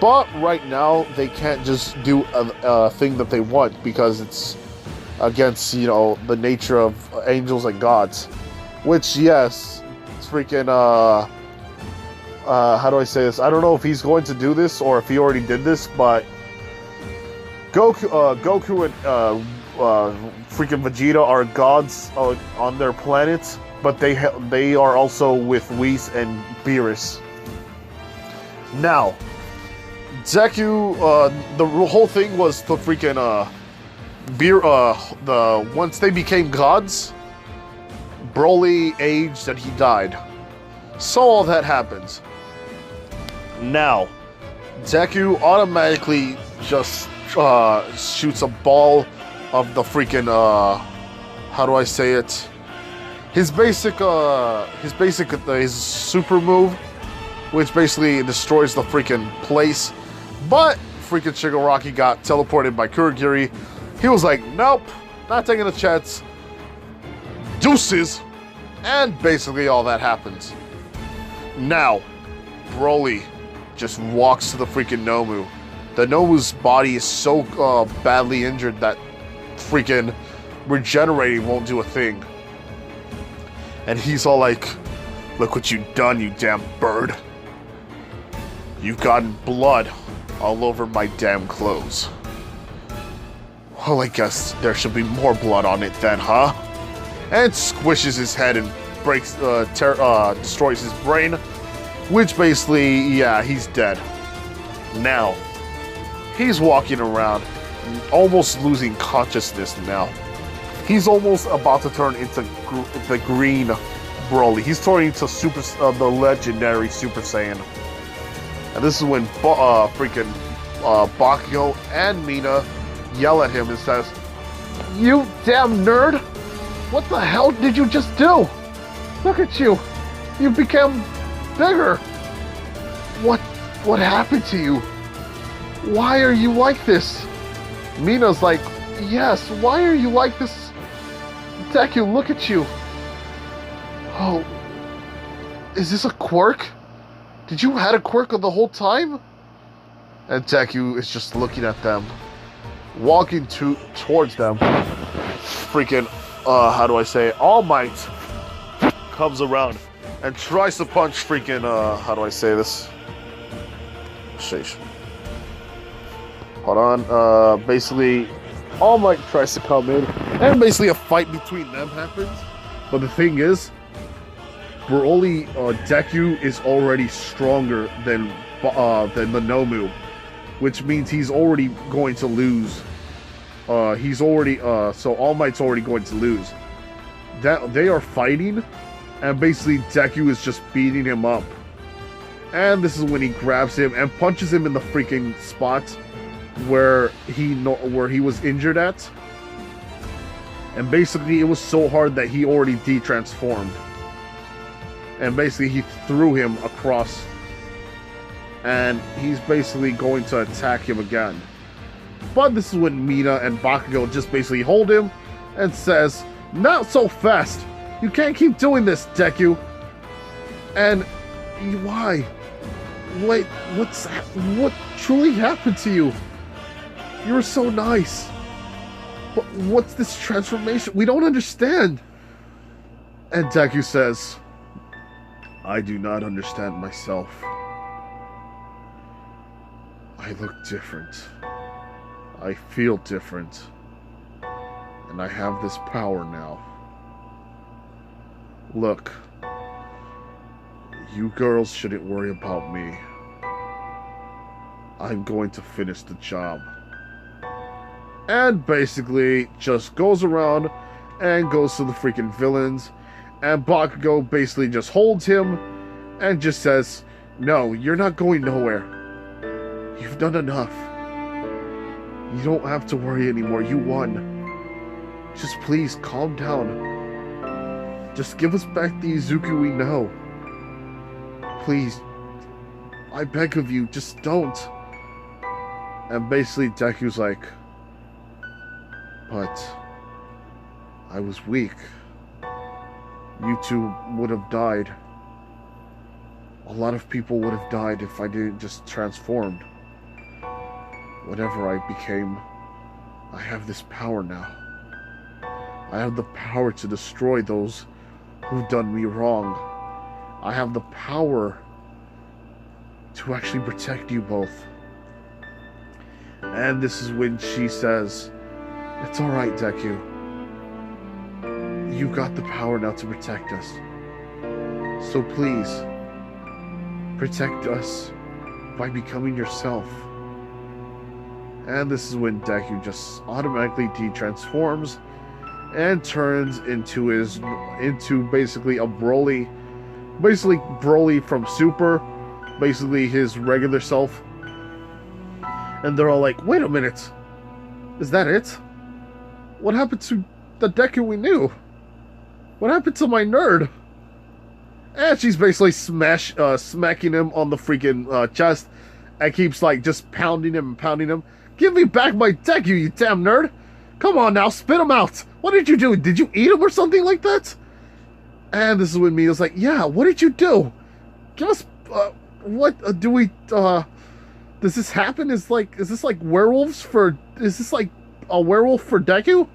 [SPEAKER 1] But right now, they can't just do a thing that they want because it's against, the nature of angels and gods. Which, yes, it's freaking, how do I say this? I don't know if he's going to do this or if he already did this, but Goku and freaking Vegeta are gods on their planet, but they are also with Whis and Beerus. Now, Deku, the whole thing was the freaking once they became gods, Broly aged and he died.
[SPEAKER 2] So all that happens. Now, Deku automatically just shoots a ball of the freaking how do I say it? His super move, which basically destroys the freaking place. But freaking Shigaraki got teleported by Kurogiri. He was like, nope, not taking a chance. Deuces. And basically all that happens. Now, Broly just walks to the freaking Nomu. The Nomu's body is so badly injured that freaking regenerating won't do a thing. And he's all like, look what you done, you damn bird. You've gotten blood all over my damn clothes. Well, I guess there should be more blood on it then, huh? And squishes his head and destroys his brain, which basically, yeah, he's dead. Now, he's walking around, almost losing consciousness now. He's almost about to turn into the green Broly. He's turning into the legendary Super Saiyan. And this is when freaking Bakugo and Mina yell at him and says, "You damn nerd! What the hell did you just do? Look at you! You became bigger! What happened to you? Why are you like this?" Mina's like, "Yes, why are you like this? Deku, look at you. Oh, is this a quirk? Did you had a quirk the whole time?" And Deku is just looking at them, walking towards them. Freaking, how do I say it? All Might comes around and tries to punch freaking, how do I say this? Sheesh. Hold on, basically, All Might tries to come in, and basically a fight between them happens. But the thing is, Broly, Deku is already stronger than the Nomu, which means he's already going to lose. So All Might's already going to lose. That they are fighting, and basically Deku is just beating him up. And this is when he grabs him and punches him in the freaking spot where he was injured at. And basically it was so hard that he already de-transformed. And basically he threw him across. And he's basically going to attack him again. But this is when Mina and Bakugo just basically hold him and says, "Not so fast! You can't keep doing this, Deku!" And why? Wait, what truly happened to you? You were so nice. But what's this transformation? We don't understand. And Deku says, "I do not understand myself. I look different. I feel different. And I have this power now. Look, you girls shouldn't worry about me. I'm going to finish the job." And basically just goes around and goes to the freaking villains. And Bakugo basically just holds him and just says, "No, you're not going nowhere. You've done enough. You don't have to worry anymore. You won. Just please calm down. Just give us back the Izuku we know. Please. I beg of you, just don't." And basically Deku's like, "But I was weak. You two would have died. A lot of people would have died if I didn't just transform. Whatever I became, I have this power now. I have the power to destroy those who've done me wrong. I have the power to actually protect you both." And this is when she says, "It's alright, Deku. You've got the power now to protect us. So please, protect us by becoming yourself." And this is when Deku just automatically de-transforms and turns into basically a Broly basically Broly from Super, basically his regular self. And they're all like, wait a minute, is that it? What happened to the Deku we knew? What happened to my nerd? And she's basically smacking him on the freaking chest and keeps like just pounding him and pounding him. Give me back my Deku, you damn nerd! Come on now, spit him out! What did you do? Did you eat him or something like that? And this is when Mio's like, yeah, what did you do? Give us, what, do we, does this happen? Is this like werewolves for, is this like a werewolf for Deku?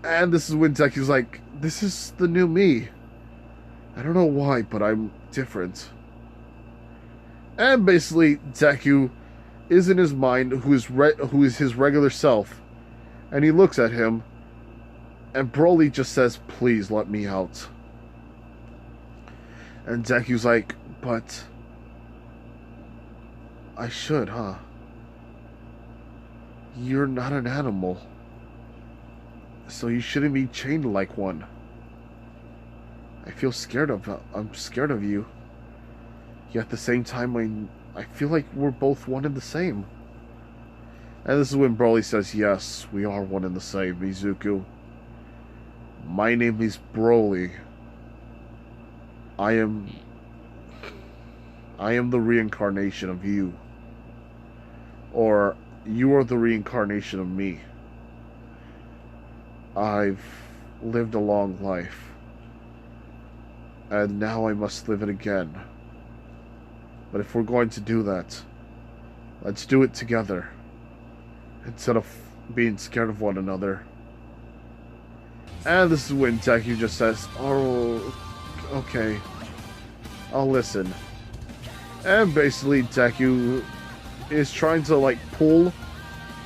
[SPEAKER 2] And this is when Deku's like, this is the new me. I don't know why, but I'm different. And basically, Deku is in his mind who is his regular self. And he looks at him, and Broly just says, please let me out. And Deku's like, but I should, huh? You're not an animal, so you shouldn't be chained like one. I'm scared of you. Yet at the same time, I feel like we're both one and the same. And this is when Broly says, yes, we are one and the same, Mizuku. My name is Broly. I am the reincarnation of you. Or, you are the reincarnation of me. I've lived a long life. And now I must live it again. But if we're going to do that, let's do it together. Instead of being scared of one another. And this is when Deku just says, oh, okay, I'll listen. And basically Deku is trying to pull,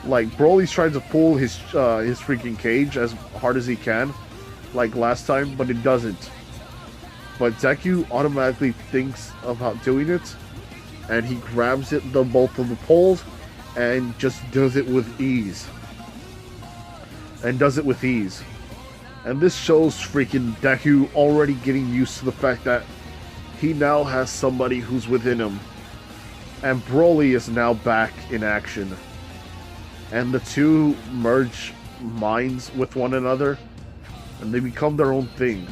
[SPEAKER 2] Broly's trying to pull his freaking cage as hard as he can, like last time, but it doesn't. But Deku automatically thinks about doing it, and he grabs both of the poles, and just does it with ease. And this shows freaking Deku already getting used to the fact that he now has somebody who's within him. And Broly is now back in action. And the two merge minds with one another, and they become their own thing.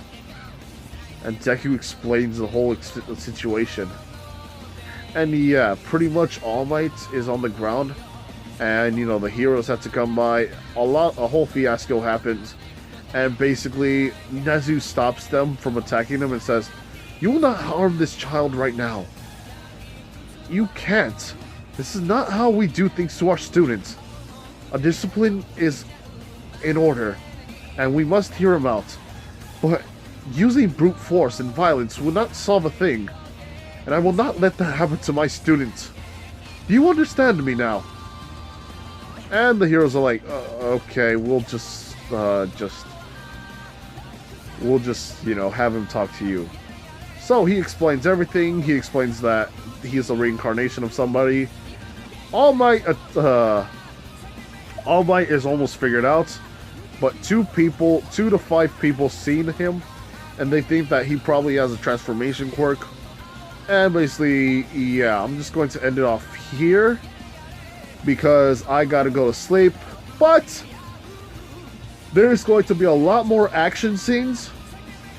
[SPEAKER 2] And Deku explains the whole situation. And yeah, pretty much All Might is on the ground, and the heroes have to come by. A whole fiasco happens, and basically Nezu stops them from attacking them and says, "You will not harm this child right now. You can't. This is not how we do things to our students. A discipline is in order, and we must hear him out. But using brute force and violence will not solve a thing. And I will not let that happen to my students. Do you understand me now?" And the heroes are like, okay, we'll just have him talk to you. So he explains everything. He explains that he is a reincarnation of somebody. All Might is almost figured out, but 2 to 5 people seen him, and they think that he probably has a transformation quirk. And basically, yeah, I'm just going to end it off here because I gotta go to sleep. But there's going to be a lot more action scenes,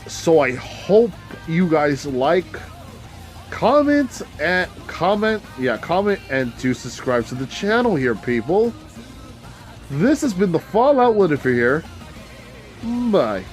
[SPEAKER 2] so I hope you guys like. Comment and to subscribe to the channel here, people. This has been the Fallout Lucifer here. Bye.